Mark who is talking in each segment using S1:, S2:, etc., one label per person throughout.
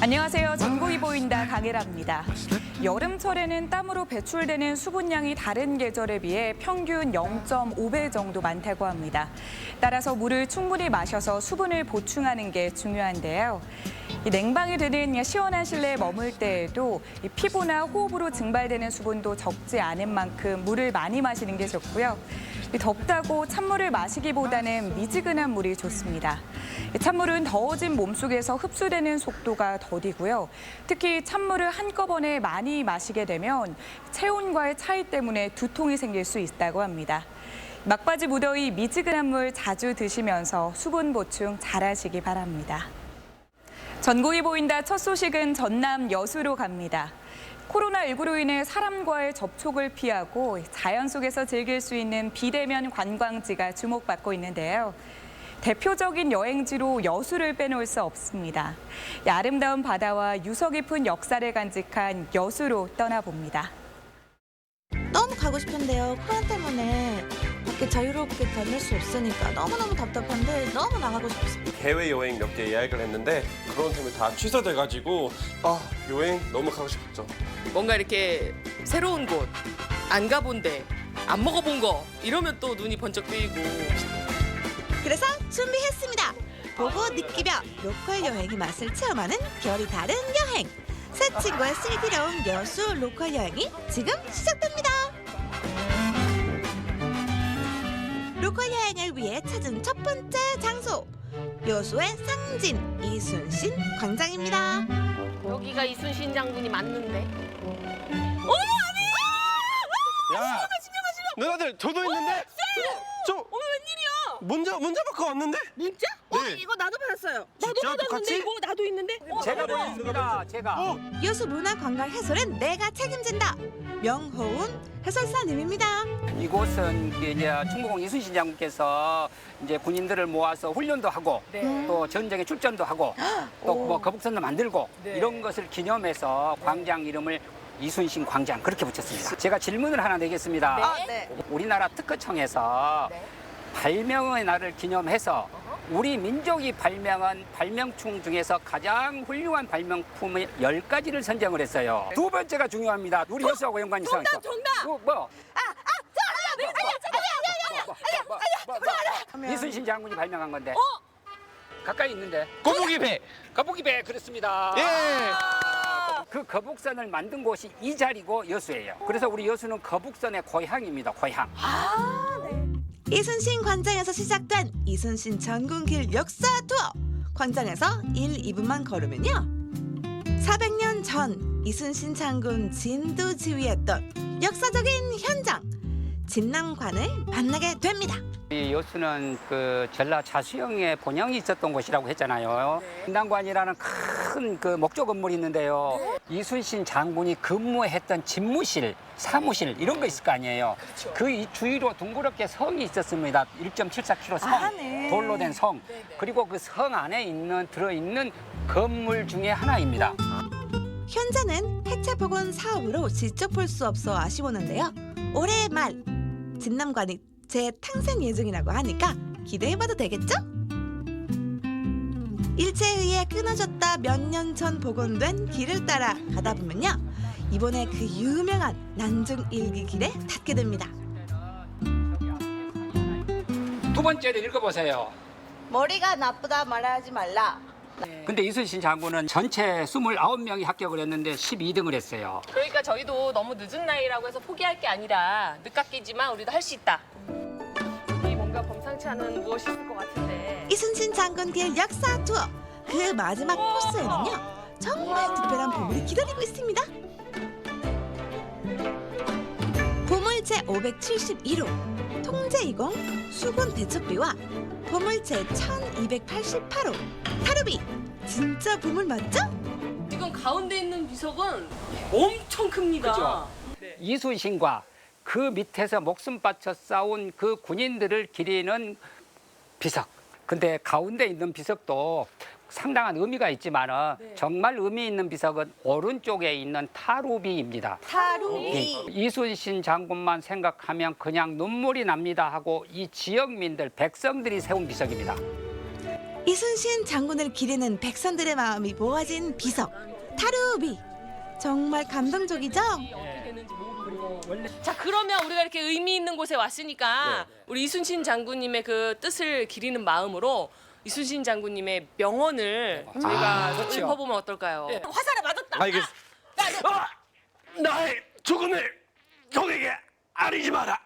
S1: 안녕하세요. 전국이 보인다 강혜라입니다. 여름철에는 땀으로 배출되는 수분량이 다른 계절에 비해 평균 0.5배 정도 많다고 합니다. 따라서 물을 충분히 마셔서 수분을 보충하는 게 중요한데요. 냉방이 되는 시원한 실내에 머물 때에도 피부나 호흡으로 증발되는 수분도 적지 않은 만큼 물을 많이 마시는 게 좋고요. 덥다고 찬물을 마시기보다는 미지근한 물이 좋습니다. 찬물은 더워진 몸속에서 흡수되는 속도가 더디고요. 특히 찬물을 한꺼번에 많이 마시게 되면 체온과의 차이 때문에 두통이 생길 수 있다고 합니다. 막바지 무더위 미지근한 물 자주 드시면서 수분 보충 잘하시기 바랍니다. 전국이 보인다 첫 소식은 전남 여수로 갑니다. 코로나19로 인해 사람과의 접촉을 피하고 자연 속에서 즐길 수 있는 비대면 관광지가 주목받고 있는데요. 대표적인 여행지로 여수를 빼놓을 수 없습니다. 아름다운 바다와 유서 깊은 역사를 간직한 여수로 떠나봅니다.
S2: 너무 가고 싶은데요. 코로나 때문에 밖에 자유롭게 다닐 수 없으니까 너무너무 답답한데 너무 나가고 싶습니다.
S3: 해외 여행 몇 개 예약을 했는데 그런 때문에 다 취소돼가지고 여행 너무 가고 싶죠.
S4: 뭔가 이렇게 새로운 곳, 안 가본 데, 안 먹어본 거 이러면 또 눈이 번쩍 뜨이고.
S2: 그래서 준비했습니다. 보고 느끼며 로컬 여행의 맛을 체험하는 결이 다른 여행. 새 친구와 슬기로운 여수 로컬 여행이 지금 시작됩니다. 로컬 여행을 위해 찾은 첫 번째 장소. 여수의 상진 이순신 광장입니다.
S4: 여기가 이순신 장군이 맞는데.
S3: 야, 누나들 저도 있는데. 저
S4: 어머 웬일이야?
S3: 문자 받고 왔는데.
S4: 문자?
S3: 네.
S4: 이거 나도 받았어요. 나도
S3: 진짜?
S4: 받았는데
S3: 똑같이?
S4: 이거 나도 있는데.
S5: 제가 보냈습니다. 제가.
S2: 여수 문화관광 해설은 내가 책임진다. 명호운 해설사님입니다.
S5: 이곳은 이제 충무공 이순신 장군께서 이제 군인들을 모아서 훈련도 하고
S4: 네.
S5: 또 전쟁에 출전도 하고 또 뭐 거북선도 만들고
S4: 네.
S5: 이런 것을 기념해서 광장 이름을 이순신 광장 그렇게 붙였습니다. 제가 질문을 하나 내겠습니다.
S4: 네.
S5: 우리나라 특허청에서
S4: 네.
S5: 발명의 날을 기념해서 우리 민족이 발명한 발명품 중에서 가장 훌륭한 발명품의 10가지를 선정을 했어요. 두 번째가 중요합니다. 우리 여수하고 연관이 있어요.
S4: 정답!
S5: 뭐? 이순신 장군이 발명한 건데. 가까이 있는데.
S3: 거북이 배.
S5: 거북이 배 그렇습니다.
S3: 예.
S5: 그 거북선을 만든 곳이 이 자리고 여수예요. 그래서 우리 여수는 거북선의 고향입니다. 고향.
S2: 이순신 광장에서 시작된 이순신 장군길 역사 투어. 광장에서 1, 2분만 걸으면요. 400년 전 이순신 장군 진도 지휘했던 역사적인 현장 진남관을 만나게 됩니다.
S5: 이 여수는 그 전라 자수영의 본영이 있었던 곳이라고 했잖아요. 진남관이라는 큰 그 목조 건물이 있는데요. 이순신 장군이 근무했던 집무실, 사무실 이런 거 있을 거 아니에요. 그 이 주위로 둥그렇게 성이 있었습니다. 1.74km 성, 돌로 된 성. 그리고 그 성 안에 들어있는 건물 중에 하나입니다.
S2: 현재는 해체 복원 사업으로 직접 볼 수 없어 아쉬웠는데요. 올해 말 진남관이 재탄생 예정이라고 하니까 기대해봐도 되겠죠? 일제에 의해 끊어졌다 몇 년 전 복원된 길을 따라 가다 보면요. 이번에 그 유명한 난중일기 길에 닿게 됩니다.
S5: 두 번째를 읽어보세요.
S2: 머리가 나쁘다 말하지 말라.
S5: 근데 이순신 장군은 전체 29명이 합격을 했는데 12등을 했어요.
S4: 그러니까 저희도 너무 늦은 나이라고 해서 포기할 게 아니라 늦깎이지만 우리도 할 수 있다. 이 뭔가 범상치 않은 무엇이 있을 것 같은데.
S2: 이순신 장군길 역사 투어 그 마지막 코스에는요 정말 특별한 보물이 기다리고 있습니다. 보물 제 571호 통제20 수군 대첩비와 보물 제 1288호 타루비. 진짜 보물 맞죠?
S4: 지금 가운데 있는 비석은 엄청 큽니다.
S5: 그죠? 이순신과 그 밑에서 목숨 바쳐 싸운 그 군인들을 기리는 비석. 근데 가운데 있는 비석도 상당한 의미가 있지만 정말 의미 있는 비석은 오른쪽에 있는 타루비입니다.
S2: 타루비.
S5: 이순신 장군만 생각하면 그냥 눈물이 납니다 하고 이 지역민들, 백성들이 세운 비석입니다.
S2: 이순신 장군을 기리는 백성들의 마음이 모아진 비석 타루비. 정말 감동적이죠?
S4: 자, 그러면 우리가 이렇게 의미 있는 곳에 왔으니까 우리 이순신 장군님의 그 뜻을 기리는 마음으로 이순신 장군님의 명언을 저희가
S5: 좋죠.
S4: 읊어보면 어떨까요? 화살에 맞았다.
S3: 알겠어. 나의 죽음을 적에게 알리지 마라.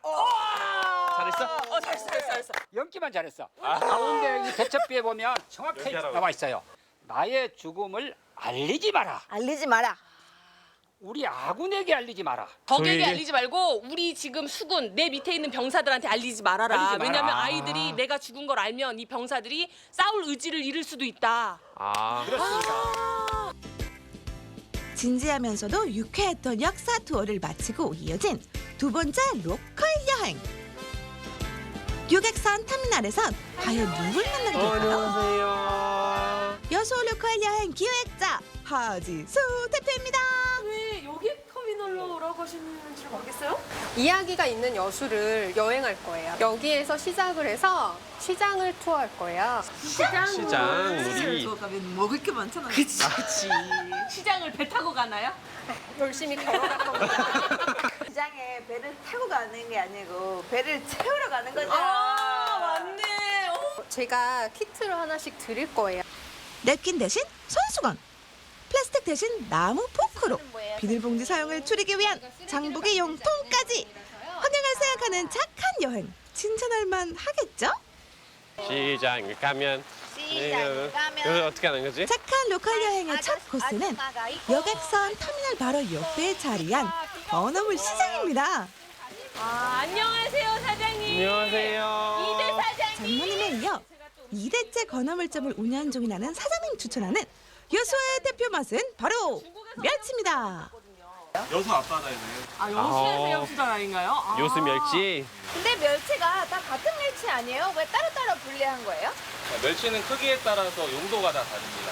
S3: 잘했어?
S4: 잘했어.
S5: 연기만 잘했어. 가운데 이 대첩비에 보면 정확히
S3: 연기하라고.
S5: 나와 있어요. 나의 죽음을 알리지 마라.
S2: 알리지 마라.
S5: 우리 아군에게 알리지 마라.
S4: 적에게
S3: 저에게?
S4: 알리지 말고 우리 지금 수군 내 밑에 있는 병사들한테 알리지 말아라.
S5: 알리지 마라.
S4: 왜냐면 아이들이 내가 죽은 걸 알면 이 병사들이 싸울 의지를 잃을 수도 있다.
S5: 그렇습니다.
S2: 진지하면서도 유쾌했던 역사 투어를 마치고 이어진 두 번째 로컬 여행. 유객선 터미널에선 과연 누굴 만나게 될까요?
S3: 안녕하세요.
S2: 여수 로컬 여행 기획자 하지수 대표입니다.
S4: 왜 여기 터미널로 오라고 하시는지 모르겠어요?
S6: 이야기가 있는 여수를 여행할 거예요. 여기에서 시작을 해서 시장을 투어할 거예요.
S3: 시장 우리
S2: 먹을 게 많잖아요.
S4: 그치. 시장을 배 타고 가나요?
S6: 열심히 걸어갈 겁니다.
S7: 시장에 배를 타고 가는 게 아니고 배를 채우러 가는 거죠.
S4: 맞네.
S6: 제가 키트를 하나씩 드릴 거예요.
S2: 냅킨 대신 손수건, 플라스틱 대신 나무 포크로 비닐봉지 사용을 줄이기 위한 장보기 용품까지. 환경을 생각하는 착한 여행, 칭찬할 하겠죠?
S3: 시장 가면
S7: 시장 가면
S3: 여기 어떻게 하는 거지?
S2: 착한 로컬 여행의 첫 코스는 여객선 터미널 바로 옆에 자리한 건어물 시장입니다.
S4: 안녕하세요, 사장님.
S3: 안녕하세요.
S4: 이대 사장님.
S2: 장모님에 이어 2대째 건어물점을 운영 중이라는 사장님 추천하는 여수의 대표 맛은 바로 멸치입니다.
S8: 여수 앞바다에는
S4: 여수에서 여수자랑인가요?
S3: 요수 멸치.
S7: 근데 멸치가 다 같은 멸치 아니에요? 왜 따로따로 분리한 거예요?
S8: 멸치는 크기에 따라서 용도가 다 다릅니다.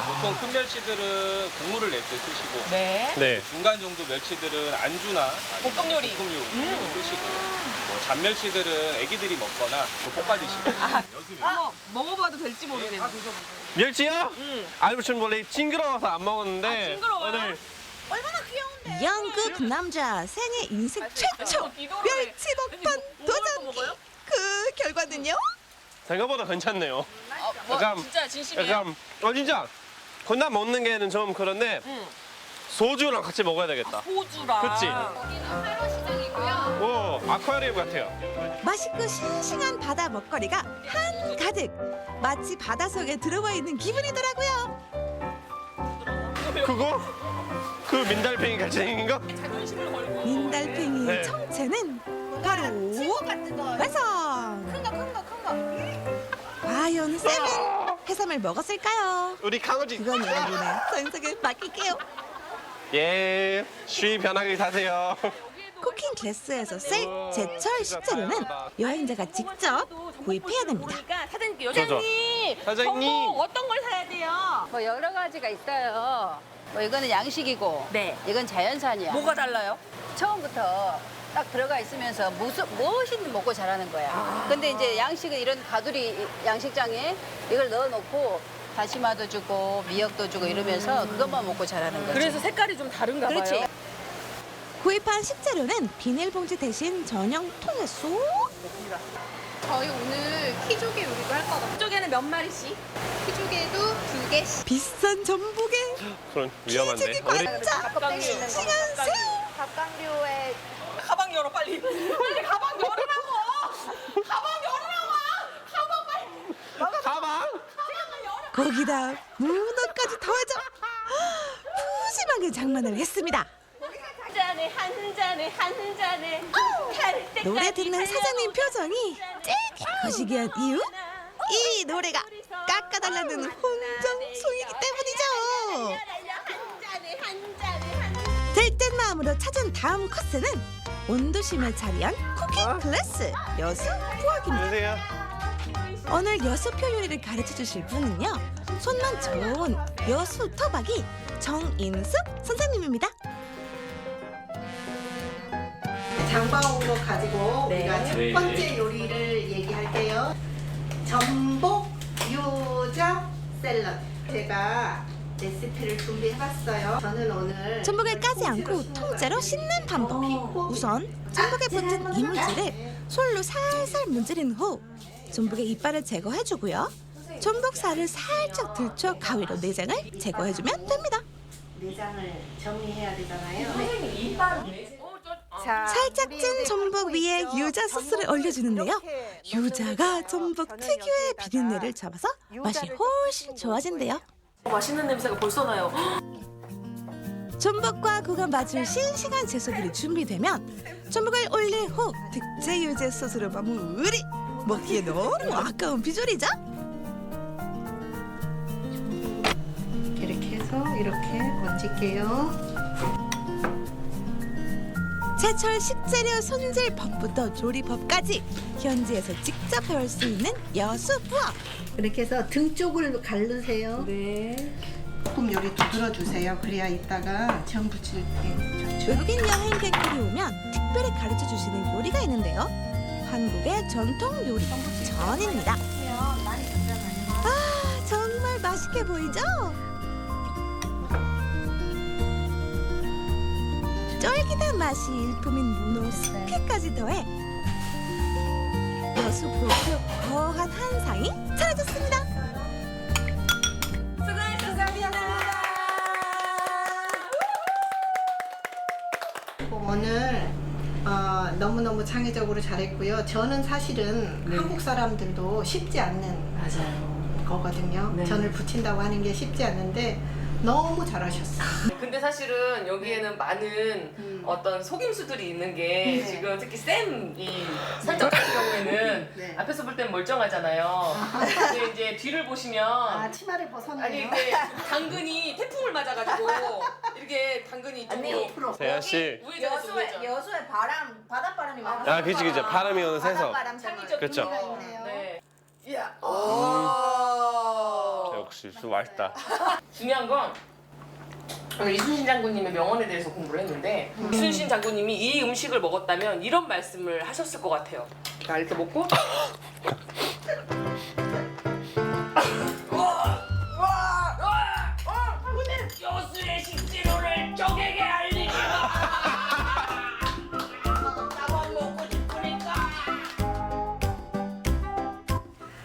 S8: 보통 큰 멸치들은 국물을 낼 때 쓰시고
S4: 네.
S3: 네.
S8: 중간 정도 멸치들은 안주나
S4: 볶음 요리.
S8: 볶음 요리 쓰시고 뭐 잔멸치들은 애기들이 먹거나 볶아 드시고
S4: 한번 먹어봐도 될지 모르겠네.
S3: 멸치요? 알부천 원래 징그러워서 안 먹었는데
S4: 징그러워요?
S3: 오늘
S7: 얼마나 귀여운데.
S2: 영국 남자 생애 인생 최초 멸치 먹방 도전기. 그 결과는요?
S3: 생각보다 괜찮네요. 약간
S4: 진짜 진심이에요?
S3: 약간 진짜 건담 먹는 게는 좀 그런데 소주랑 같이 먹어야 되겠다.
S4: 호주랑.
S3: 그치? 오 아쿠아리움 같아요.
S2: 맛있고 싱싱한 바다 먹거리가 한가득. 마치 바닷속에 들어와 있는 기분이더라고요.
S3: 그거? 그 민달팽이 같이 생긴 거?
S4: 자존심을 걸고.
S2: 민달팽이의
S3: 네.
S2: 정체는 바로
S7: 같은 거.
S2: 완성.
S7: 큰 거.
S2: 과연 쌤은 해삼을 먹었을까요?
S3: 우리 강아지.
S2: 그건 여러분의 선택에 맡길게요.
S3: 예, 쉬 편하게 사세요.
S2: 쿠킹 클래스에서 쓸 제철 식재료는 여행자가 직접 구입해야 됩니다.
S4: 그러니까 사장님께
S3: 저죠.
S4: 여장님.
S3: 사장님.
S4: 전복 어떤 걸 사야 돼요?
S9: 뭐 여러 가지가 있어요. 뭐 이거는 양식이고,
S4: 네.
S9: 이건 자연산이야.
S4: 뭐가 달라요?
S9: 처음부터 딱 들어가 있으면서 무엇이든 먹고 자라는 거야. 근데 이제 양식은 이런 가두리 양식장에 이걸 넣어놓고 다시마도 주고 미역도 주고 이러면서 그것만 먹고 자라는 거지.
S4: 그래서 색깔이 좀 다른가 봐요.
S9: 그렇지.
S2: 구입한 식재료는 비닐봉지 대신 전용 통에 쏙.
S6: 저희 오늘 키조개 요리도 할 거거든요.
S4: 이쪽에는 몇 마리씩?
S6: 키조개도 2개씩.
S2: 비싼 전복에
S3: 그런 위험한데.
S2: 기저귀
S3: 우리
S2: 관자, 싱싱한 새우.
S7: 갑각류에
S4: 가방 열어 빨리. 빨리 가방 열으라고. 가방 열으라고.
S3: 가방.
S2: 거기다 문어까지 더해져 푸짐하게 장만을 했습니다.
S4: 한 잔에 한 잔에 한 잔에 갈 때까지
S2: 노래 듣는 사장님
S4: 달려오자.
S2: 표정이 째기거시기한 이유? 이 노래가 깎아달라는 혼정송이기 때문이죠.
S4: 한 잔에 한 잔에 한 잔에.
S2: 들뜬 마음으로 찾은 다음 코스는 온도심에 차리한 쿠킹 클래스 여수 부엌입니다.
S3: 안녕하세요.
S2: 오늘 여수표 요리를 가르쳐 주실 분은요, 손만 좋은 여수 토박이 정인숙 선생님입니다.
S10: 장바온 거 가지고 우리가 첫 번째 요리를 얘기할게요. 전복 유자 샐러드. 제가 레시피를 준비해봤어요. 저는 오늘
S2: 전복을 까지 않고 통째로 씻는 방법. 우선 전복에 붙은 이물질을 솔로 살살 문지른 후 전복의 이빨을 제거해주고요. 전복살을 살짝 들쳐 가위로 내장을 제거해주면 됩니다.
S10: 내장을 정리해야 되잖아요.
S2: 살짝 찐 전복 위에 유자 소스를 올려주는데요. 유자가 전복 특유의 비린내를 잡아서 맛이 훨씬 좋아진대요.
S4: 맛있는 냄새가 벌써 나요.
S2: 전복과 구가 맞을 싱싱한 채소들이 준비되면 전복을 올린 후 특제 유자 소스로 마무리. 먹기에 너무 아까운 비주얼이죠?
S10: 이렇게 해서 이렇게 얹을게요.
S2: 제철 식재료 손질법부터 조리법까지 현지에서 직접 배울 수 있는 여수 부업.
S10: 이렇게 해서 등 쪽을 가르세요. 네. 조금 요리 두드려주세요. 그래야 이따가 전 부칠 때 좋죠.
S2: 외국인 여행객들이 오면 특별히 가르쳐 주시는 요리가 있는데요. 한국의 전통 요리 전입니다. 아, 정말 맛있게 보이죠? 쫄깃한 맛이 일품인 문어 숙회까지 더해 여수 부업의 거한 한상이 차려졌습니다.
S10: 오늘 너무너무 창의적으로 잘했고요. 저는 사실은 한국 사람들도 쉽지 않는 거거든요. 전을 부친다고 하는 게 쉽지 않는데 너무 잘하셨어요.
S4: 근데 사실은 여기에는 많은 어떤 속임수들이 있는 게 지금 특히 쌤이 살짝 같은 경우에는
S10: 네.
S4: 앞에서 볼 땐 멀쩡하잖아요. 근데 이제 뒤를 보시면
S10: 치마를 벗었네요.
S4: 아니 이게 당근이 태풍을 맞아가지고 이렇게 당근이 이쪽으로
S3: 세아 씨.
S4: 우회전해서 우회전.
S7: 여수에 바닷바람이 많아서.
S3: 아, 그치. 바람이 오는 새서.
S4: 창의적
S3: 그쵸.
S4: 의미가 있네요. 네. 이야.
S3: 역시 좀 맛있다.
S4: 중요한 건 오늘 이순신 장군님의 명언에 대해서 공부를 했는데 이순신 장군님이 이 음식을 먹었다면 이런 말씀을 하셨을 것 같아요. 자, 이렇게 먹고 여수의 식재료를 적에게 알리기가 나만 먹고 싶으니까.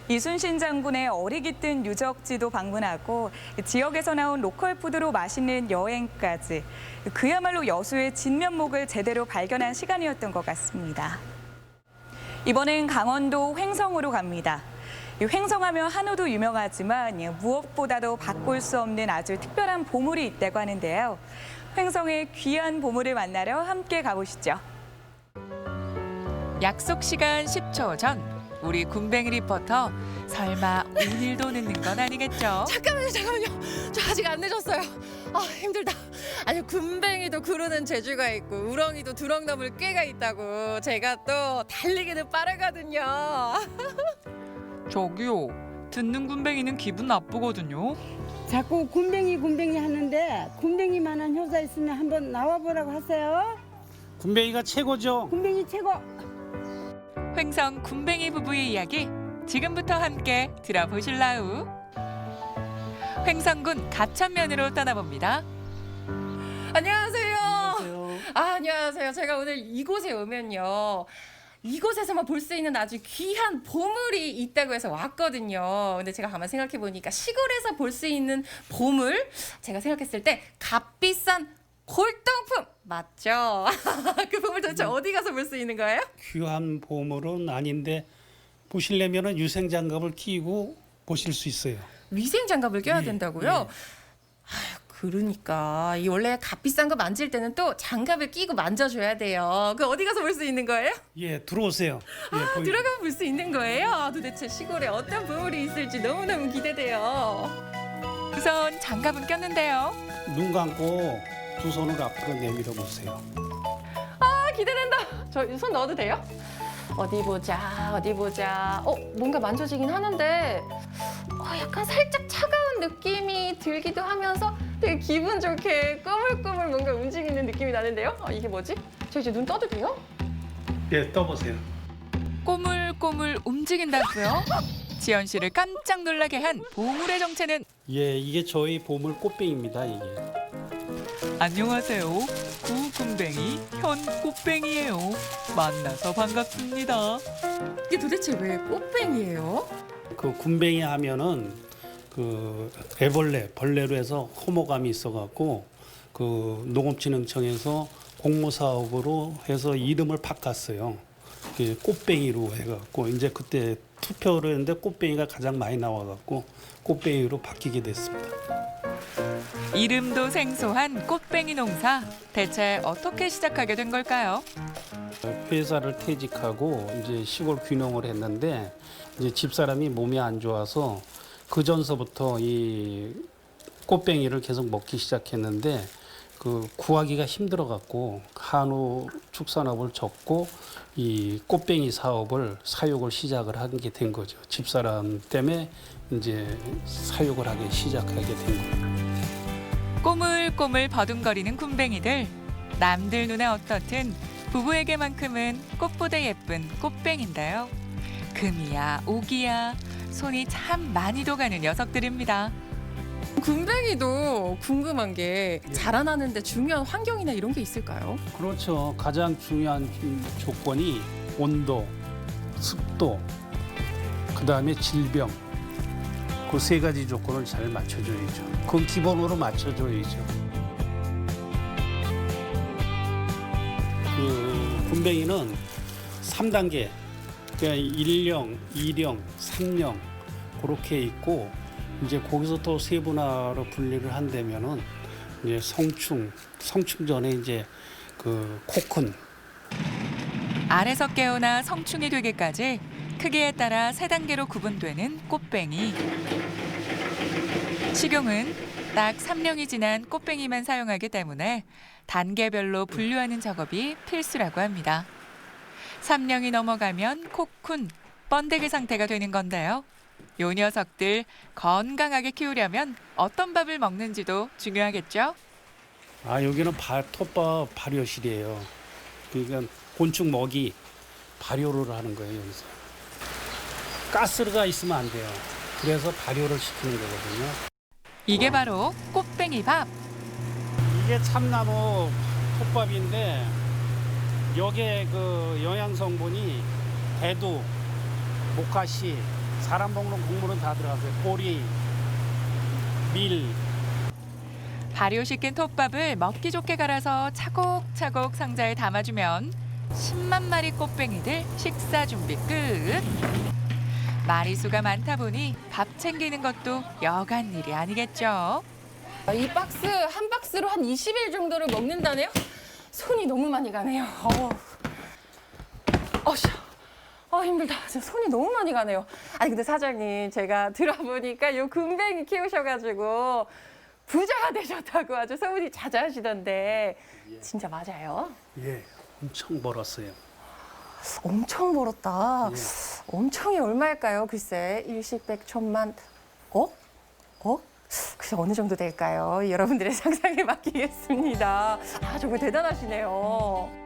S1: 이순신 장군의 어리기 뜬 유적지도 방문하고 지역에서 나온 로컬 푸드로 맛있는 여행까지 그야말로 여수의 진면목을 제대로 발견한 시간이었던 것 같습니다. 이번엔 강원도 횡성으로 갑니다. 횡성하면 한우도 유명하지만 무엇보다도 바꿀 수 없는 아주 특별한 보물이 있다고 하는데요. 횡성의 귀한 보물을 만나러 함께 가보시죠.
S11: 약속 시간 10초 전 우리 군뱅이 리포터 설마 오늘도 늦는 건 아니겠죠?
S6: 잠깐만요. 저 아직 안 늦었어요. 아, 힘들다. 아니, 군뱅이도 구르는 재주가 있고 우렁이도 두렁 넘을 꾀가 있다고. 제가 또 달리기는 빠르거든요.
S11: 저기요, 듣는 군뱅이는 기분 나쁘거든요.
S12: 자꾸 군뱅이 하는데 군뱅이만한 효자 있으면 한번 나와보라고 하세요.
S13: 군뱅이가 최고죠.
S12: 군뱅이 최고.
S11: 횡성 군뱅이 부부의 이야기 지금부터 함께 들어보실라우. 횡성군 가천면으로 떠나봅니다.
S6: 안녕하세요. 안녕하세요. 제가 오늘 이곳에 오면요. 이곳에서만 볼 수 있는 아주 귀한 보물이 있다고 해서 왔거든요. 근데 제가 가만 생각해 보니까 시골에서 볼 수 있는 보물, 제가 생각했을 때 값비싼 골동품 맞죠? 그 보물 도대체 어디 가서 볼 수 있는 거예요?
S13: 귀한 보물은 아닌데 보시려면 유생장갑을 끼고 보실 수 있어요.
S6: 위생 장갑을 껴야
S13: 예,
S6: 된다고요?
S13: 예.
S6: 아휴, 그러니까 이 원래 값비싼 거 만질 때는 또 장갑을 끼고 만져줘야 돼요. 그 어디 가서 볼 수 있는 거예요?
S13: 예, 들어오세요. 예,
S6: 들어가면 볼 수 있는 거예요? 도대체 시골에 어떤 보물이 있을지 너무너무 기대돼요.
S11: 우선 장갑은 꼈는데요.
S13: 눈 감고 두 손을 앞으로 내밀어 보세요.
S6: 아, 기대된다. 저 손 넣어도 돼요? 어디 보자, 어디 보자. 뭔가 만져지긴 하는데 약간 살짝 차가운 느낌이 들기도 하면서 되게 기분 좋게 꾸물꾸물 뭔가 움직이는 느낌이 나는데요? 이게 뭐지? 저 이제 눈 떠도 돼요?
S13: 예, 떠보세요.
S11: 꼬물꼬물 움직인다고요? 지연 씨를 깜짝 놀라게 한 보물의 정체는
S13: 예, 이게 저희 보물 꽃뱅입니다. 이게.
S11: 안녕하세요. 구군뱅이 현꽃뱅이에요. 만나서 반갑습니다.
S6: 이게 도대체 왜 꽃뱅이에요?
S13: 그 군뱅이 하면은 그 애벌레, 벌레로 해서 혐오감이 있어갖고 그 농업진흥청에서 공모사업으로 해서 이름을 바꿨어요. 그 꽃뱅이로 해갖고 이제 그때 투표를 했는데 꽃뱅이가 가장 많이 나와갖고 꽃뱅이로 바뀌게 됐습니다.
S11: 이름도 생소한 꽃뱅이 농사. 대체 어떻게 시작하게 된 걸까요?
S13: 회사를 퇴직하고 이제 시골 귀농을 했는데 이제 집사람이 몸이 안 좋아서 그 전서부터 이 꽃뱅이를 계속 먹기 시작했는데 그 구하기가 힘들어 갖고 한우 축산업을 접고 이 꽃뱅이 사업을 사육을 시작을 하게 된 거죠. 집사람 때문에 이제 사육을 하기 시작하게 된 거예요.
S11: 꼬물꼬물 버둥거리는 군뱅이들. 남들 눈에 어떻든 부부에게만큼은 꽃보다 예쁜 꽃뱅인데요. 금이야 오기야 손이 참 많이도 가는 녀석들입니다.
S6: 군뱅이도 궁금한 게 자라나는데 중요한 환경이나 이런 게 있을까요?
S13: 그렇죠. 가장 중요한 조건이 온도, 습도, 그다음에 질병. 그 세 가지 조건을 잘 맞춰줘야죠. 그건 기본으로 맞춰줘야죠. 그 군뱅이는 3단계, 그러니까 1령, 2령, 3령 그렇게 있고 이제 거기서 또 세분화로 분리를 한다면은 이제 성충 전에 이제 그 코큰.
S11: 알에서 깨어나 성충이 되기까지 크기에 따라 3단계로 구분되는 꽃뱅이. 식용은 딱 3령이 지난 꽃뱅이만 사용하기 때문에 단계별로 분류하는 작업이 필수라고 합니다. 3령이 넘어가면 코쿤, 번데기 상태가 되는 건데요. 요 녀석들 건강하게 키우려면 어떤 밥을 먹는지도 중요하겠죠?
S13: 아, 여기는 톱밥 발효실이에요. 그러니까 곤충 먹이 발효를 하는 거예요, 여기서. 가스가 있으면 안 돼요. 그래서 발효를 시키는 거거든요.
S11: 이게 바로 꽃뱅이 밥.
S13: 이게 참나무 톱밥인데 여기에 그 영양 성분이 대두, 모카씨, 사람 먹는 곡물은 다 들어가서요. 보리, 밀.
S11: 발효시킨 톱밥을 먹기 좋게 갈아서 차곡차곡 상자에 담아주면 10만 마리 꽃뱅이들 식사 준비 끝. 마리수가 많다 보니 밥 챙기는 것도 여간 일이 아니겠죠.
S6: 이 박스 한 박스로 한 20일 정도를 먹는다네요? 손이 너무 많이 가네요. 힘들다. 진짜 손이 너무 많이 가네요. 아니 근데 사장님 제가 들어보니까 요 군뱅이 키우셔가지고 부자가 되셨다고 아주 소문이 자자하시던데 진짜 맞아요?
S13: 예, 엄청 벌었어요.
S6: 엄청 벌었다.
S13: 예.
S6: 엄청이 얼마일까요? 글쎄 일십백 천만. 글쎄 어느 정도 될까요? 여러분들의 상상에 맡기겠습니다. 정말 대단하시네요.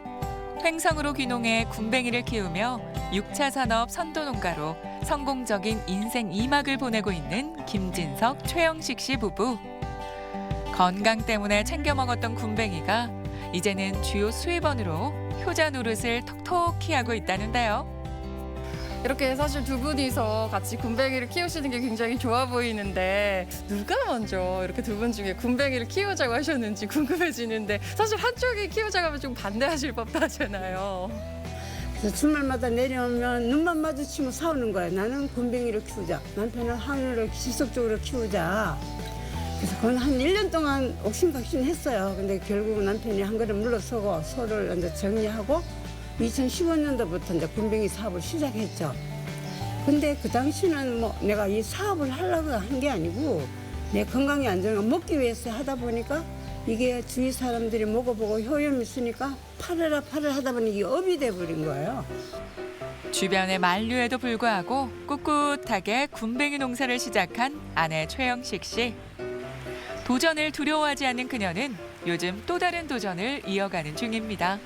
S11: 횡성으로 귀농해 군뱅이를 키우며 6차 산업 선도농가로 성공적인 인생 2막을 보내고 있는 김진석, 최영식 씨 부부. 건강 때문에 챙겨 먹었던 군뱅이가 이제는 주요 수입원으로 효자 노릇을 톡톡히 하고 있다는데요.
S6: 이렇게 사실 두 분이서 같이 군뱅이를 키우시는 게 굉장히 좋아 보이는데 누가 먼저 이렇게 두 분 중에 군뱅이를 키우자고 하셨는지 궁금해지는데 사실 한쪽이 키우자고 하면 좀 반대하실 법도 하잖아요.
S12: 그래서 주말마다 내려오면 눈만 마주치면 싸우는 거야. 나는 군뱅이를 키우자. 남편은 한우를 지속적으로 키우자. 그래서 그건 한 1년 동안 옥신각신했어요. 근데 결국 남편이 한 걸음 물러서고 서로를 이제 정리하고 2015년도부터 이제 군뱅이 사업을 시작했죠. 근데 그 당시는 뭐 내가 이 사업을 하려고 한 게 아니고 내 건강이 안 좋은 거 먹기 위해서 하다 보니까 이게 주위 사람들이 먹어보고 효염이 있으니까 팔아라 하다 보니 이게 업이 돼버린 거예요.
S11: 주변의 만류에도 불구하고 꿋꿋하게 군뱅이 농사를 시작한 아내 최영식 씨. 도전을 두려워하지 않는 그녀는 요즘 또 다른 도전을 이어가는 중입니다.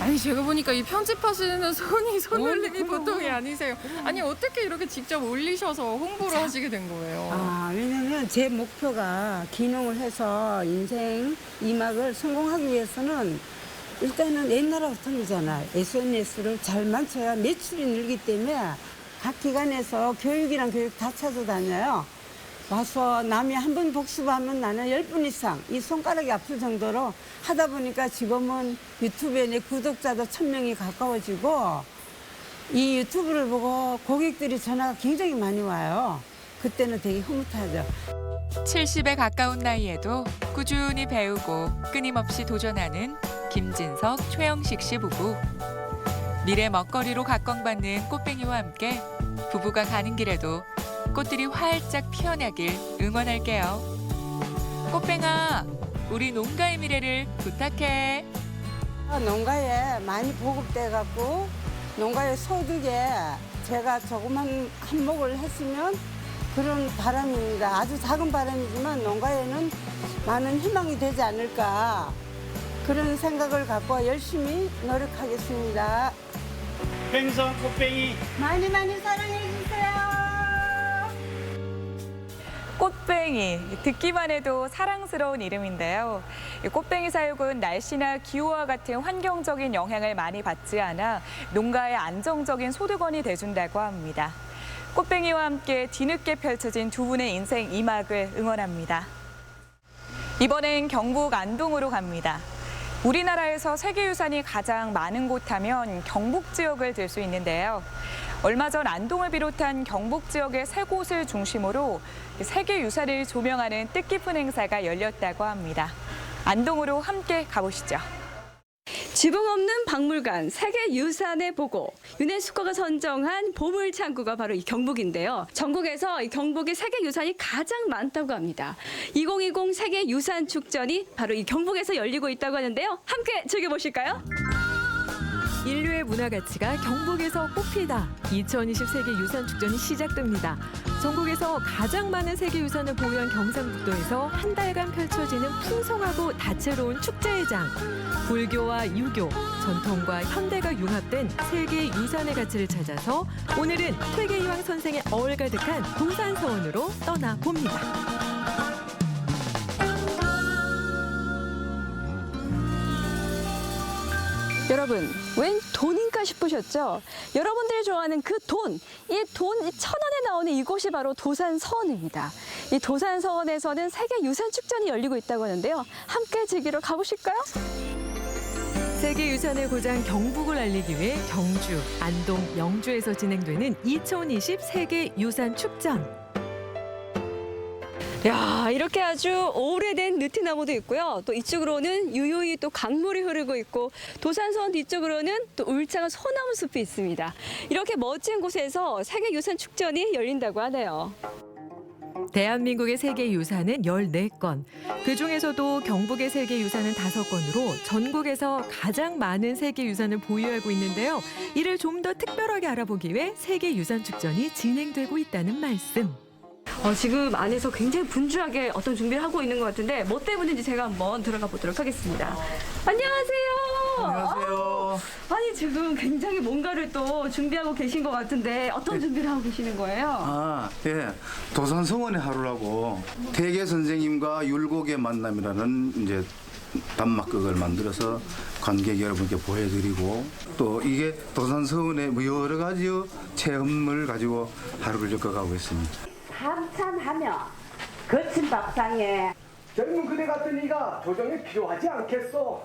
S6: 아니 제가 보니까 이 편집하시는 손놀림이 보통이 아니세요. 아니 어떻게 이렇게 직접 올리셔서 홍보를 하시게 된 거예요?
S12: 왜냐면 제 목표가 기농을 해서 인생 2막을 성공하기 위해서는 일단은 옛날하고 틀리잖아요. SNS를 잘 맞춰야 매출이 늘기 때문에 각 기관에서 교육이랑 교육 다 찾아다녀요. 와서 남이 한 번 복습하면 나는 10분 이상 이 손가락이 아플 정도로 하다 보니까 지금은 유튜브에 내 구독자도 1000명이 가까워지고 이 유튜브를 보고 고객들이 전화가 굉장히 많이 와요. 그때는 되게 흐뭇하죠.
S11: 70에 가까운 나이에도 꾸준히 배우고 끊임없이 도전하는 김진석, 최영식 씨 부부. 미래 먹거리로 각광받는 꽃뱅이와 함께 부부가 가는 길에도 꽃들이 활짝 피어나길 응원할게요. 꽃뱅아, 우리 농가의 미래를 부탁해.
S12: 농가에 많이 보급돼갖고 농가의 소득에 제가 조그만 한몫을 했으면 그런 바람입니다. 아주 작은 바람이지만 농가에는 많은 희망이 되지 않을까 그런 생각을 갖고 열심히 노력하겠습니다.
S13: 횡성 꽃뱅이
S12: 많이 사랑해주세요.
S1: 꽃뱅이, 듣기만 해도 사랑스러운 이름인데요. 이 꽃뱅이 사육은 날씨나 기후와 같은 환경적인 영향을 많이 받지 않아 농가의 안정적인 소득원이 돼준다고 합니다. 꽃뱅이와 함께 뒤늦게 펼쳐진 두 분의 인생 2막을 응원합니다. 이번엔 경북 안동으로 갑니다. 우리나라에서 세계유산이 가장 많은 곳 하면 경북 지역을 들 수 있는데요. 얼마 전 안동을 비롯한 경북 지역의 3곳을 중심으로 세계유산을 조명하는 뜻깊은 행사가 열렸다고 합니다. 안동으로 함께 가보시죠.
S14: 지붕 없는 박물관 세계유산의 보고 유네스코가 선정한 보물창구가 바로 이 경북인데요. 전국에서 이 경북의 세계유산이 가장 많다고 합니다. 2020 세계유산축전이 바로 이 경북에서 열리고 있다고 하는데요. 함께 즐겨보실까요?
S15: 인류의 문화 가치가 경북에서 뽑히다. 2020 세계유산축전이 시작됩니다. 전국에서 가장 많은 세계유산을 보유한 경상북도에서 한 달간 펼쳐지는 풍성하고 다채로운 축제의 장. 불교와 유교, 전통과 현대가 융합된 세계유산의 가치를 찾아서 오늘은 퇴계이황 선생의 어울 가득한 도산서원으로 떠나봅니다.
S14: 여러분, 웬 돈인가 싶으셨죠? 여러분들이 좋아하는 그 돈, 이 돈 1,000원에 나오는 이곳이 바로 도산서원입니다. 이 도산서원에서는 세계유산축전이 열리고 있다고 하는데요. 함께 즐기러 가보실까요?
S15: 세계유산의 고장 경북을 알리기 위해 경주, 안동, 영주에서 진행되는 2020 세계유산축전.
S14: 야, 이렇게 아주 오래된 느티나무도 있고요. 또 이쪽으로는 유유히 또 강물이 흐르고 있고 도산서원 뒤쪽으로는 또 울창한 소나무 숲이 있습니다. 이렇게 멋진 곳에서 세계유산축전이 열린다고 하네요.
S15: 대한민국의 세계유산은 14건. 그중에서도 경북의 세계유산은 5건으로 전국에서 가장 많은 세계유산을 보유하고 있는데요. 이를 좀 더 특별하게 알아보기 위해 세계유산축전이 진행되고 있다는 말씀.
S14: 지금 안에서 굉장히 분주하게 어떤 준비를 하고 있는 것 같은데 뭐 때문인지 제가 한번 들어가 보도록 하겠습니다. 안녕하세요.
S16: 안녕하세요.
S14: 아니 지금 굉장히 뭔가를 또 준비하고 계신 것 같은데 어떤 준비를 하고 계시는 거예요?
S16: 예. 도산서원의 하루라고 퇴계 선생님과 율곡의 만남이라는 이제 단막극을 만들어서 관객 여러분께 보여드리고 또 이게 도산서원의 여러 가지 체험을 가지고 하루를 엮어가고 있습니다.
S17: 한참하며 거친 밥상에
S18: 젊은 그대 같은 이가 조정이 필요하지 않겠소?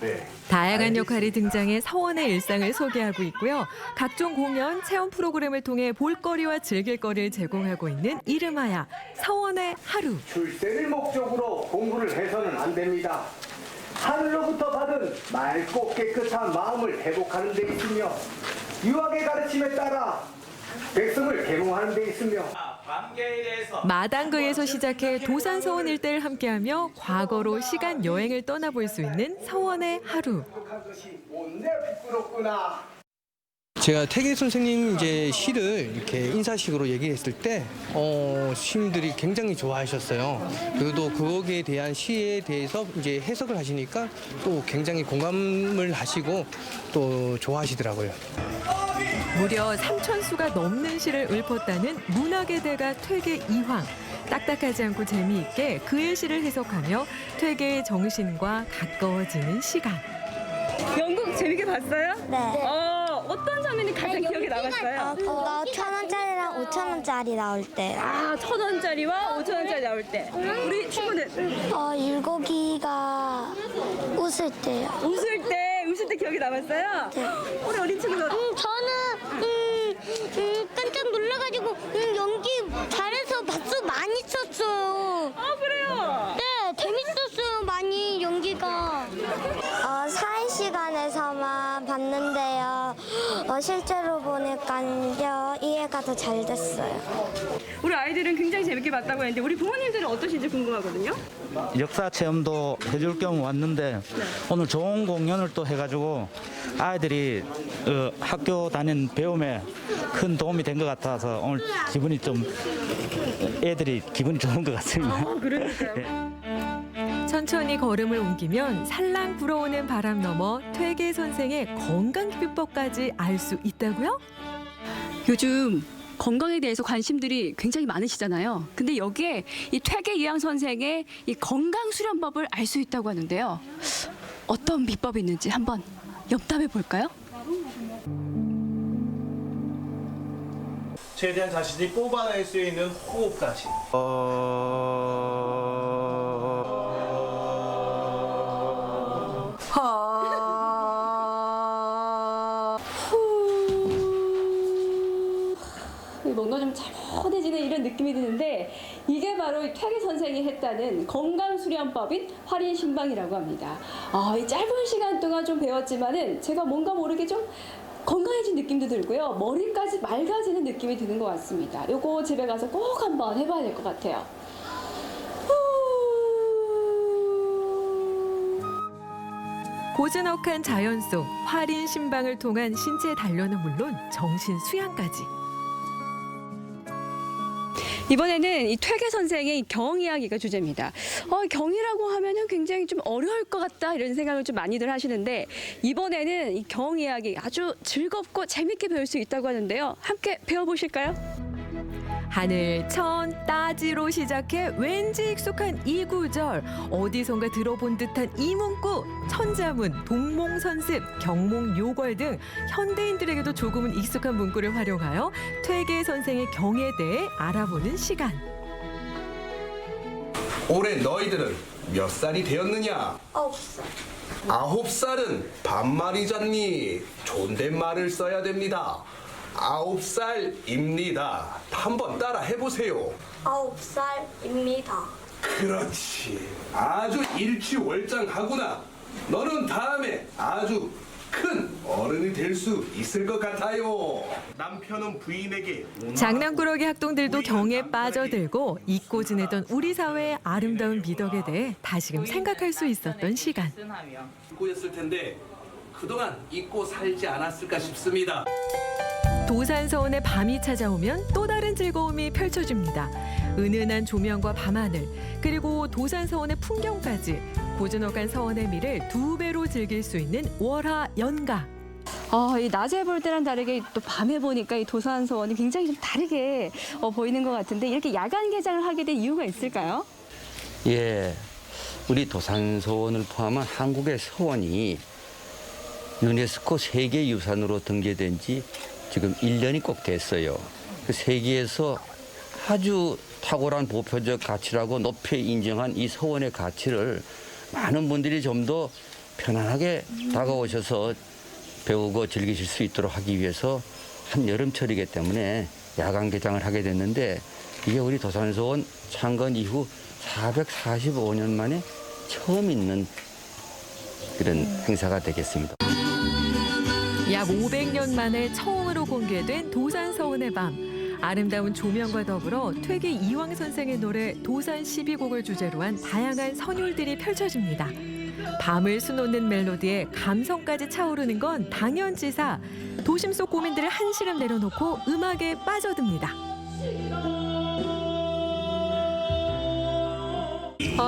S18: 네.
S15: 다양한 역할이 등장해 서원의 일상을 소개하고 있고요. 각종 공연, 체험 프로그램을 통해 볼거리와 즐길거리를 제공하고 있는 이름하야 서원의 하루.
S18: 출세를 목적으로 공부를 해서는 안 됩니다. 하늘로부터 받은 맑고 깨끗한 마음을 회복하는 데 있으며 유학의 가르침에 따라 백성을 계몽하는 데 있으며
S15: 마당극에서 시작해 도산서원 일대를 함께하며 과거로 시간 여행을 떠나볼 수 있는 서원의 하루.
S19: 제가 태계 선생님 이제 시를 이렇게 인사식으로 얘기했을 때 시민들이 굉장히 좋아하셨어요. 그래도 거기에 대한 시에 대해서 이제 해석을 하시니까 또 굉장히 공감을 하시고 또 좋아하시더라고요.
S15: 무려 3,000수가 넘는 시를 읊었다는 문학의 대가 퇴계 이황. 딱딱하지 않고 재미있게 그의 시를 해석하며 퇴계의 정신과 가까워지는 시간.
S14: 연극 재밌게 봤어요?
S20: 네.
S14: 어떤 장면이 가장 기억에 남았어요?
S20: 그거 1,000원짜리랑 5,000원짜리 나올 때.
S14: 1,000원짜리와 5,000원짜리 나올 때. 우리 친구는?
S20: 율곡이가 웃을 때요.
S14: 웃을 때 기억이 남았어요?
S20: 네.
S14: 우리 어린 친구는?
S20: 저는 깜짝 놀라가지고 연기 잘해서 박수 많이 쳤어요.
S14: 그래요?
S20: 네, 재밌었어요. 많이 연기가. 사회시간에서만 봤는데요. 실제로 보니까요 이해가 더 잘 됐어요.
S14: 우리 아이들은 굉장히 재밌게 봤다고 했는데 우리 부모님들은 어떠신지 궁금하거든요.
S21: 역사 체험도 해줄 겸 왔는데 오늘 좋은 공연을 또 해가지고 아이들이 학교 다니는 배움에 큰 도움이 된 것 같아서 오늘 기분이 좀 애들이 기분이 좋은 것 같습니다.
S14: 그러니까요.
S15: 천천히 걸음을 옮기면 살랑 불어오는 바람 너머 퇴계 선생의 건강 비법까지 알 수 있다고요?
S14: 요즘 건강에 대해서 관심들이 굉장히 많으시잖아요. 근데 여기에 이 퇴계 이황 선생의 이 건강 수련법을 알 수 있다고 하는데요. 어떤 비법이 있는지 한번 염탐해 볼까요?
S22: 최대한 자신이 뽑아낼 수 있는 호흡까지.
S14: 뭔가 좀 차분해지는 이런 느낌이 드는데 이게 바로 퇴계 선생이 했다는 건강 수련법인 활인신방이라고 합니다. 이 짧은 시간 동안 좀 배웠지만은 제가 뭔가 모르게 좀 건강해진 느낌도 들고요. 머리까지 맑아지는 느낌이 드는 것 같습니다. 요거 집에 가서 꼭 한번 해봐야 될 것 같아요.
S15: 고즈넉한 자연 속 활인 신방을 통한 신체 단련은 물론 정신 수양까지.
S14: 이번에는 이 퇴계 선생의 경 이야기가 주제입니다. 경이라고 하면은 굉장히 좀 어려울 것 같다 이런 생각을 좀 많이들 하시는데 이번에는 이 경 이야기 아주 즐겁고 재밌게 배울 수 있다고 하는데요. 함께 배워보실까요?
S15: 하늘 천 따지로 시작해 왠지 익숙한 이 구절, 어디선가 들어본 듯한 이 문구, 천자문, 동몽선습, 경몽요걸 등 현대인들에게도 조금은 익숙한 문구를 활용하여 퇴계 선생의 경에 대해 알아보는 시간.
S23: 올해 너희들은 몇 살이 되었느냐?
S20: 9살.
S23: 9살은 반말이잖니. 존댓말을 써야 됩니다. 9살입니다. 한번 따라 해보세요.
S20: 9살입니다.
S23: 그렇지. 아주 일취월장하구나. 너는 다음에 아주 큰 어른이 될 수 있을 것 같아요. 남편은 부인에게
S15: 장난꾸러기 학동들도 경에 빠져들고 잊고 지내던 우리 사회의 아름다운 미덕에 대해 다시금 생각할 수 있었던 시간.
S23: 잊고였을 텐데 그동안 잊고 살지 않았을까 싶습니다.
S15: 도산서원의 밤이 찾아오면 또 다른 즐거움이 펼쳐집니다. 은은한 조명과 밤하늘, 그리고 도산서원의 풍경까지 고즈넉한 서원의 미를 2배로 즐길 수 있는 월화 연가.
S14: 이 낮에 볼 때랑 다르게 또 밤에 보니까 이 도산서원이 굉장히 좀 다르게 보이는 것 같은데 이렇게 야간 개장을 하게 된 이유가 있을까요?
S24: 예, 우리 도산서원을 포함한 한국의 서원이 유네스코 세계유산으로 등재된 지 지금 1년이 꼭 됐어요. 그 세계에서 아주 탁월한 보편적 가치라고 높이 인정한 이 서원의 가치를 많은 분들이 좀 더 편안하게 다가오셔서 배우고 즐기실 수 있도록 하기 위해서 한여름철이기 때문에 야간 개장을 하게 됐는데 이게 우리 도산서원 창건 이후 445년 만에 처음 있는 그런 행사가 되겠습니다.
S15: 약 500년 만에 처음으로 공개된 도산서원의 밤. 아름다운 조명과 더불어 퇴계 이황 선생의 노래 도산 12곡을 주제로 한 다양한 선율들이 펼쳐집니다. 밤을 수놓는 멜로디에 감성까지 차오르는 건 당연지사. 도심 속 고민들을 한시름 내려놓고 음악에 빠져듭니다.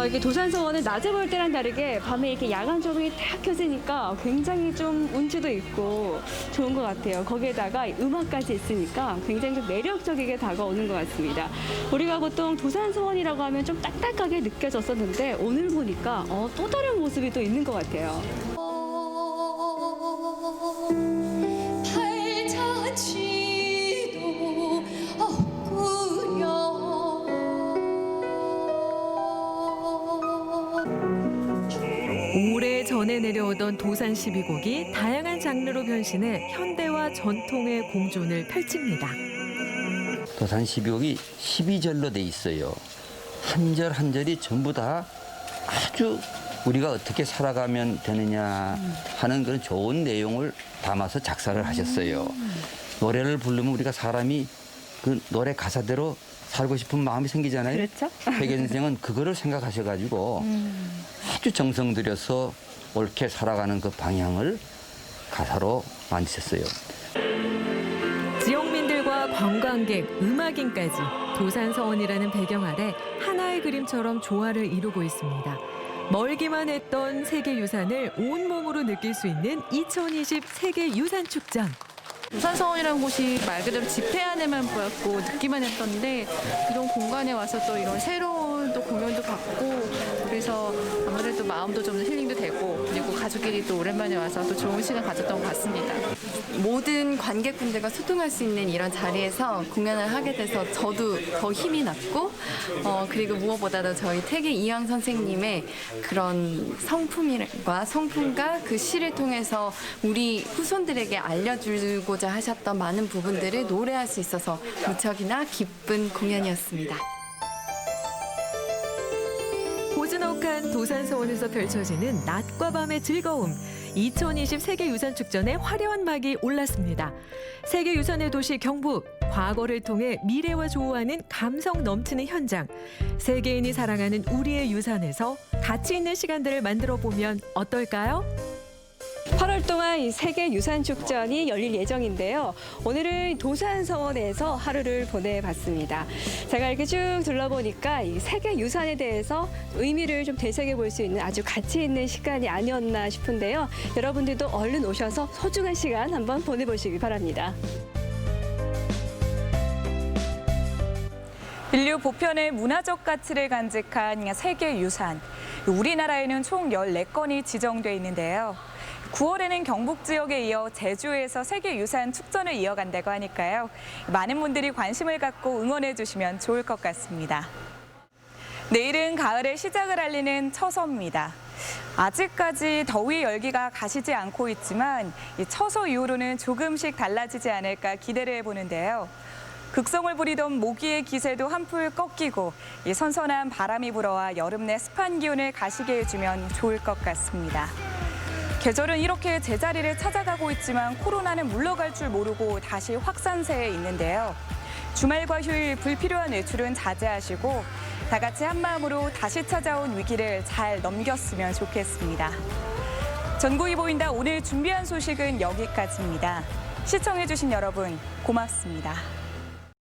S14: 이게 도산서원은 낮에 볼 때랑 다르게 밤에 이렇게 야간 조명이 딱 켜지니까 굉장히 좀 운치도 있고 좋은 것 같아요. 거기에다가 음악까지 있으니까 굉장히 좀 매력적이게 다가오는 것 같습니다. 우리가 보통 도산서원이라고 하면 좀 딱딱하게 느껴졌었는데 오늘 보니까 또 다른 모습이 또 있는 것 같아요.
S15: 오래전에 내려오던 도산 12곡이 다양한 장르로 변신해 현대와 전통의 공존을 펼칩니다.
S24: 도산 12곡이 12절로 돼 있어요. 한 절 한 절이 전부 다 아주 우리가 어떻게 살아가면 되느냐 하는 그런 좋은 내용을 담아서 작사를 하셨어요. 노래를 부르면 우리가 사람이 그 노래 가사대로 살고 싶은 마음이 생기잖아요.
S14: 그렇죠.
S24: 퇴계 선생은 그거를 생각하셔가지고 아주 정성 들여서 옳게 살아가는 그 방향을 가사로 만드셨어요.
S15: 지역민들과 관광객, 음악인까지 도산서원이라는 배경 아래 하나의 그림처럼 조화를 이루고 있습니다. 멀기만 했던 세계유산을 온몸으로 느낄 수 있는 2020 세계유산축전.
S2: 도산서원이라는 곳이 말 그대로 집회 안에만 보였고 듣기만 했었는데 이런 공간에 와서 또 이런 새로운 또 공연도 받고 그래서 아무래도 마음도 좀 힐링도 되고 그리고 가족끼리 또 오랜만에 와서 또 좋은 시간 가졌던 것 같습니다.
S5: 모든 관객분들과 소통할 수 있는 이런 자리에서 공연을 하게 돼서 저도 더 힘이 났고 그리고 무엇보다도 저희 퇴계 이황 선생님의 그런 성품과 그 시를 통해서 우리 후손들에게 알려주고자 하셨던 많은 부분들을 노래할 수 있어서 무척이나 기쁜 공연이었습니다.
S15: 고즈넉한 도산서원에서 펼쳐지는 낮과 밤의 즐거움. 2020 세계유산축전에 화려한 막이 올랐습니다. 세계유산의 도시 경북, 과거를 통해 미래와 조우하는 감성 넘치는 현장. 세계인이 사랑하는 우리의 유산에서 가치 있는 시간들을 만들어 보면 어떨까요?
S14: 8월 동안 이 세계유산축전이 열릴 예정인데요. 오늘은 도산서원에서 하루를 보내봤습니다. 제가 이렇게 쭉 둘러보니까 이 세계유산에 대해서 의미를 좀 되새겨볼 수 있는 아주 가치 있는 시간이 아니었나 싶은데요. 여러분들도 얼른 오셔서 소중한 시간 한번 보내보시기 바랍니다.
S1: 인류 보편의 문화적 가치를 간직한 세계유산. 우리나라에는 총 14건이 지정돼 있는데요. 9월에는 경북 지역에 이어 제주에서 세계유산 축전을 이어간다고 하니까요. 많은 분들이 관심을 갖고 응원해 주시면 좋을 것 같습니다. 내일은 가을의 시작을 알리는 처서입니다. 아직까지 더위 열기가 가시지 않고 있지만 이 처서 이후로는 조금씩 달라지지 않을까 기대를 해보는데요. 극성을 부리던 모기의 기세도 한풀 꺾이고 이 선선한 바람이 불어와 여름 내 습한 기운을 가시게 해주면 좋을 것 같습니다. 계절은 이렇게 제자리를 찾아가고 있지만 코로나는 물러갈 줄 모르고 다시 확산세에 있는데요. 주말과 휴일 불필요한 외출은 자제하시고 다 같이 한마음으로 다시 찾아온 위기를 잘 넘겼으면 좋겠습니다. 전국이 보인다 오늘 준비한 소식은 여기까지입니다. 시청해주신 여러분 고맙습니다.